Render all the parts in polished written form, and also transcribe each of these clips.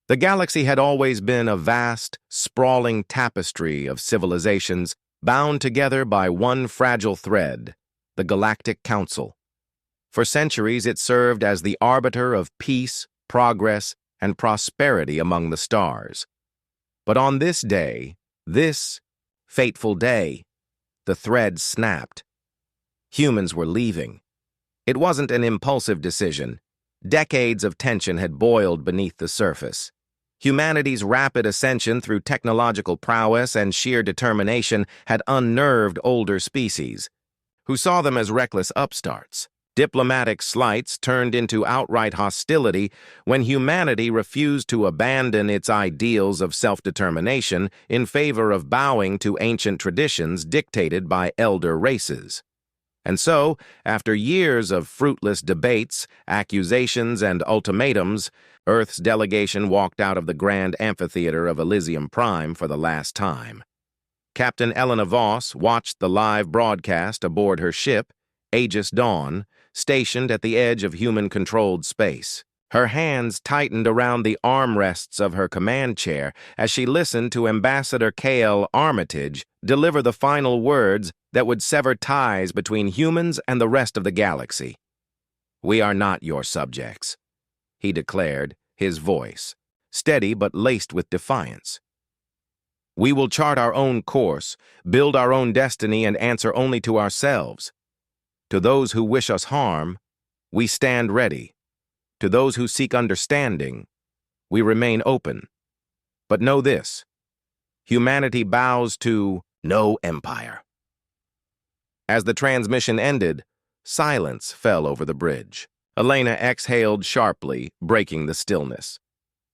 The galaxy had always been a vast, sprawling tapestry of civilizations bound together by one fragile thread, the Galactic Council. For centuries, it served as the arbiter of peace, progress, and prosperity among the stars. But on this day, this fateful day, the thread snapped. Humans were leaving. It wasn't an impulsive decision. Decades of tension had boiled beneath the surface. Humanity's rapid ascension through technological prowess and sheer determination had unnerved older species, who saw them as reckless upstarts. Diplomatic slights turned into outright hostility when humanity refused to abandon its ideals of self-determination in favor of bowing to ancient traditions dictated by elder races. And so, after years of fruitless debates, accusations, and ultimatums, Earth's delegation walked out of the grand amphitheater of Elysium Prime for the last time. Captain Elena Voss watched the live broadcast aboard her ship, Aegis Dawn, stationed at the edge of human-controlled space. Her hands tightened around the armrests of her command chair as she listened to Ambassador K.L. Armitage deliver the final words that would sever ties between humans and the rest of the galaxy. "We are not your subjects," he declared, his voice steady but laced with defiance. "We will chart our own course, build our own destiny, and answer only to ourselves. To those who wish us harm, we stand ready. To those who seek understanding, we remain open. But know this: humanity bows to no empire." As the transmission ended, silence fell over the bridge. Elena exhaled sharply, breaking the stillness.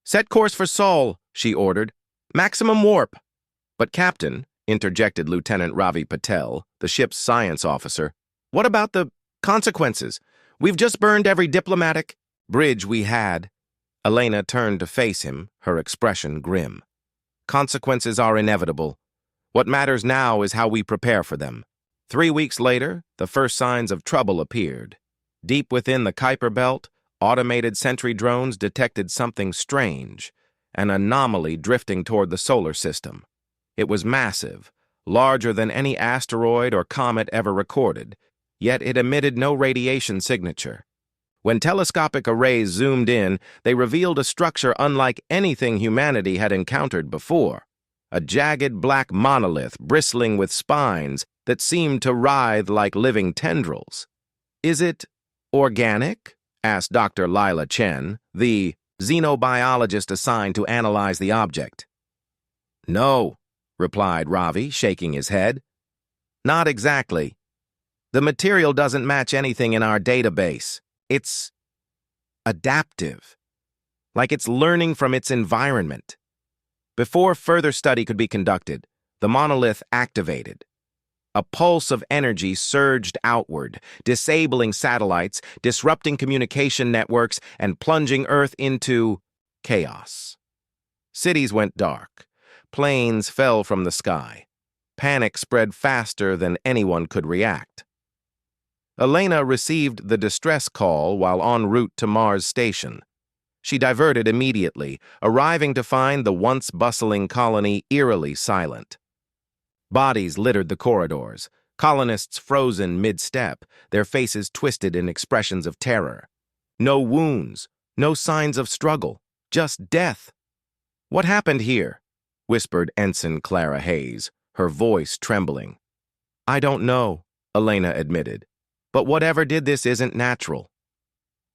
"Set course for Sol," she ordered. "Maximum warp." "But Captain," interjected Lieutenant Ravi Patel, the ship's science officer, "what about the consequences? We've just burned every diplomatic bridge we had." Elena turned to face him, her expression grim. "Consequences are inevitable. What matters now is how we prepare for them." 3 weeks later, the first signs of trouble appeared. Deep within the Kuiper Belt, automated sentry drones detected something strange, an anomaly drifting toward the solar system. It was massive, larger than any asteroid or comet ever recorded, yet it emitted no radiation signature. When telescopic arrays zoomed in, they revealed a structure unlike anything humanity had encountered before. A jagged black monolith bristling with spines that seemed to writhe like living tendrils. "Is it organic?" asked Dr. Lila Chen, the xenobiologist assigned to analyze the object. "No," replied Ravi, shaking his head. "Not exactly. The material doesn't match anything in our database. It's adaptive, like it's learning from its environment." Before further study could be conducted, the monolith activated. A pulse of energy surged outward, disabling satellites, disrupting communication networks, and plunging Earth into chaos. Cities went dark. Planes fell from the sky. Panic spread faster than anyone could react. Elena received the distress call while en route to Mars Station. She diverted immediately, arriving to find the once bustling colony eerily silent. Bodies littered the corridors, colonists frozen mid-step, their faces twisted in expressions of terror. No wounds, no signs of struggle, just death. "What happened here?" whispered Ensign Clara Hayes, her voice trembling. "I don't know," Elena admitted. "But whatever did this isn't natural."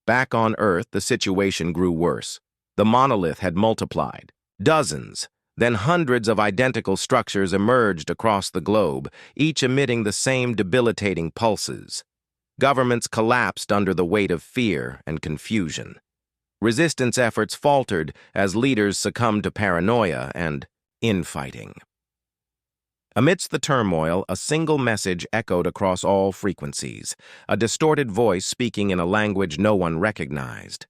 Back on Earth, the situation grew worse. The monolith had multiplied. Dozens, then hundreds of identical structures emerged across the globe, each emitting the same debilitating pulses. Governments collapsed under the weight of fear and confusion. Resistance efforts faltered as leaders succumbed to paranoia and infighting. Amidst the turmoil, a single message echoed across all frequencies, a distorted voice speaking in a language no one recognized.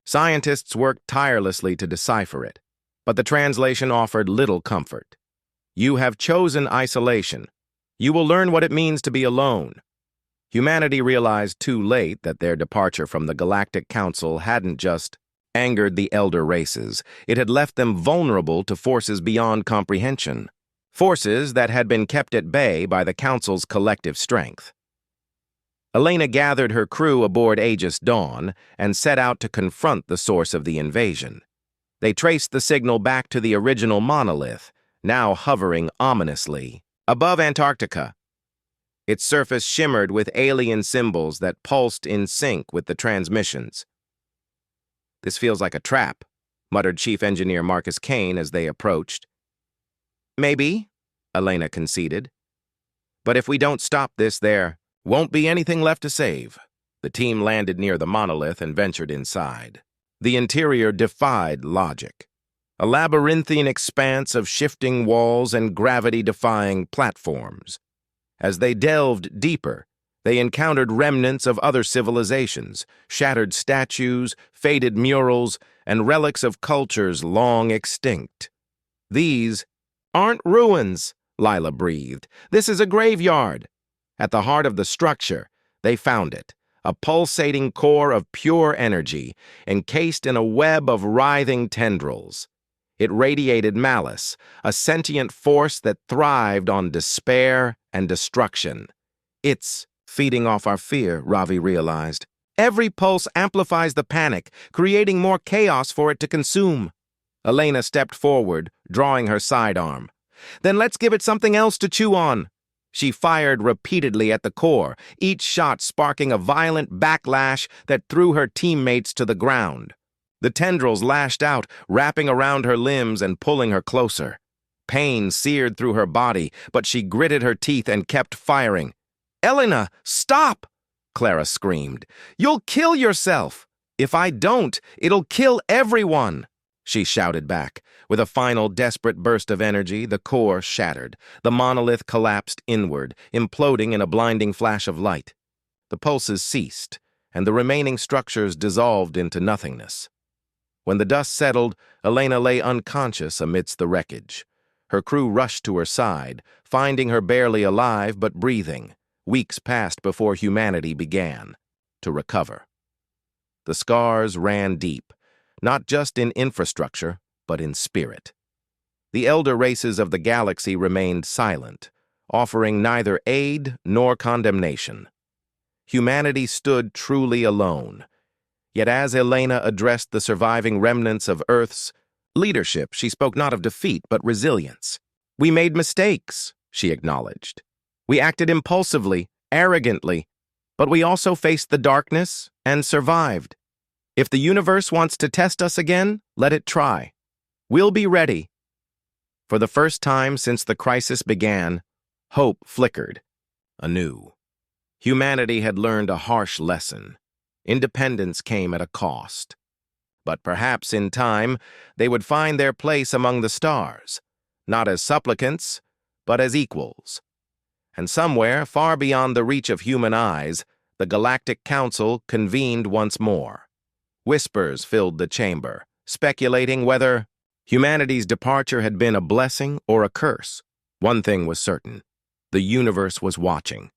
Scientists worked tirelessly to decipher it, but the translation offered little comfort. "You have chosen isolation. You will learn what it means to be alone." Humanity realized too late that their departure from the Galactic Council hadn't just angered the elder races. It had left them vulnerable to forces beyond comprehension, forces that had been kept at bay by the Council's collective strength. Elena gathered her crew aboard Aegis Dawn and set out to confront the source of the invasion. They traced the signal back to the original monolith, now hovering ominously above Antarctica. Its surface shimmered with alien symbols that pulsed in sync with the transmissions. "This feels like a trap," muttered Chief Engineer Marcus Kane as they approached. "Maybe," Elena conceded. "But if we don't stop this, there won't be anything left to save." The team landed near the monolith and ventured inside. The interior defied logic. A labyrinthine expanse of shifting walls and gravity-defying platforms. As they delved deeper, they encountered remnants of other civilizations, shattered statues, faded murals, and relics of cultures long extinct. "These aren't ruins," Lila breathed. "This is a graveyard." At the heart of the structure, they found it, a pulsating core of pure energy, encased in a web of writhing tendrils. It radiated malice, a sentient force that thrived on despair and destruction. "It's feeding off our fear," Ravi realized. "Every pulse amplifies the panic, creating more chaos for it to consume." Elena stepped forward, drawing her sidearm. "Then let's give it something else to chew on." She fired repeatedly at the core, each shot sparking a violent backlash that threw her teammates to the ground. The tendrils lashed out, wrapping around her limbs and pulling her closer. Pain seared through her body, but she gritted her teeth and kept firing. "Elena, stop!" Clara screamed. "You'll kill yourself!" "If I don't, it'll kill everyone!" she shouted back. With a final desperate burst of energy, the core shattered. The monolith collapsed inward, imploding in a blinding flash of light. The pulses ceased, and the remaining structures dissolved into nothingness. When the dust settled, Elena lay unconscious amidst the wreckage. Her crew rushed to her side, finding her barely alive but breathing. Weeks passed before humanity began to recover. The scars ran deep, not just in infrastructure, but in spirit. The elder races of the galaxy remained silent, offering neither aid nor condemnation. Humanity stood truly alone. Yet as Elena addressed the surviving remnants of Earth's leadership, she spoke not of defeat, but resilience. "We made mistakes," she acknowledged. "We acted impulsively, arrogantly, but we also faced the darkness and survived. If the universe wants to test us again, let it try. We'll be ready." For the first time since the crisis began, hope flickered anew. Humanity had learned a harsh lesson. Independence came at a cost. But perhaps in time, they would find their place among the stars, not as supplicants, but as equals. And somewhere, far beyond the reach of human eyes, the Galactic Council convened once more. Whispers filled the chamber, speculating whether humanity's departure had been a blessing or a curse. One thing was certain: the universe was watching.